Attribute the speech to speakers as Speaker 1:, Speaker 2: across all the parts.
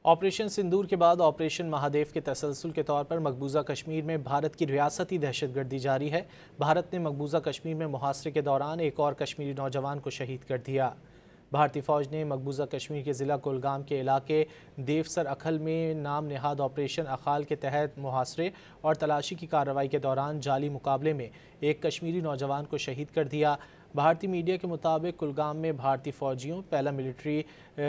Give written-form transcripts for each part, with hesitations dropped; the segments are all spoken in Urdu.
Speaker 1: آپریشن سندور کے بعد آپریشن مہادیو کے تسلسل کے طور پر مقبوضہ کشمیر میں بھارت کی ریاستی دہشت گردی جاری ہے۔ بھارت نے مقبوضہ کشمیر میں محاصرے کے دوران ایک اور کشمیری نوجوان کو شہید کر دیا۔ بھارتی فوج نے مقبوضہ کشمیر کے ضلع کولگام کے علاقے دیوسر اکھل میں نام نہاد آپریشن اخال کے تحت محاصرے اور تلاشی کی کارروائی کے دوران جعلی مقابلے میں ایک کشمیری نوجوان کو شہید کر دیا۔ بھارتی میڈیا کے مطابق کولگام میں بھارتی فوجیوں، پہلا military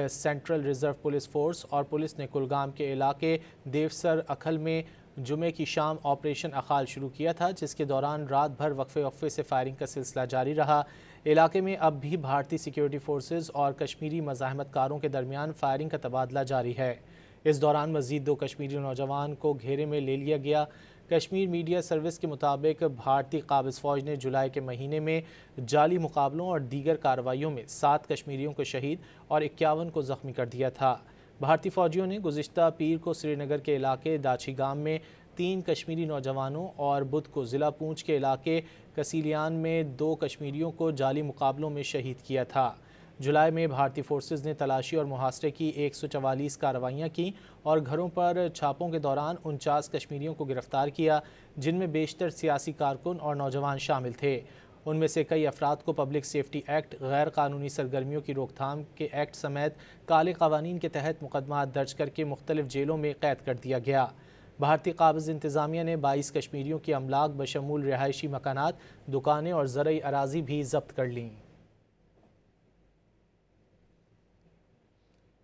Speaker 1: central reserve police force اور پولیس نے کولگام کے علاقے دیوسر اکھل میں جمعے کی شام آپریشن اخال شروع کیا تھا، جس کے دوران رات بھر وقفے سے فائرنگ کا سلسلہ جاری رہا۔ علاقے میں اب بھی بھارتی سیکیورٹی فورسز اور کشمیری مزاحمت کاروں کے درمیان فائرنگ کا تبادلہ جاری ہے۔ اس دوران مزید 2 کشمیری نوجوان کو گھیرے میں لے لیا گیا۔ کشمیر میڈیا سروس کے مطابق بھارتی قابض فوج نے جولائی کے مہینے میں جعلی مقابلوں اور دیگر کارروائیوں میں 7 کشمیریوں کو شہید اور 51 کو زخمی کر دیا تھا۔ بھارتی فوجیوں نے گزشتہ پیر کو سری نگر کے علاقے داچھی گام میں 3 کشمیری نوجوانوں اور بدھ کو ضلع پونچھ کے علاقے کسیلیان میں 2 کشمیریوں کو جعلی مقابلوں میں شہید کیا تھا۔ جولائی میں بھارتی فورسز نے تلاشی اور محاصرے کی 144 کارروائیاں کیں اور گھروں پر چھاپوں کے دوران 49 کشمیریوں کو گرفتار کیا، جن میں بیشتر سیاسی کارکن اور نوجوان شامل تھے۔ ان میں سے کئی افراد کو پبلک سیفٹی ایکٹ، غیر قانونی سرگرمیوں کی روک تھام کے ایکٹ سمیت کالے قوانین کے تحت مقدمات درج کر کے مختلف جیلوں میں قید کر دیا گیا۔ بھارتی قابض انتظامیہ نے 22 کشمیریوں کی املاک بشمول رہائشی مکانات، دکانیں اور زرعی اراضی بھی ضبط کر لیں۔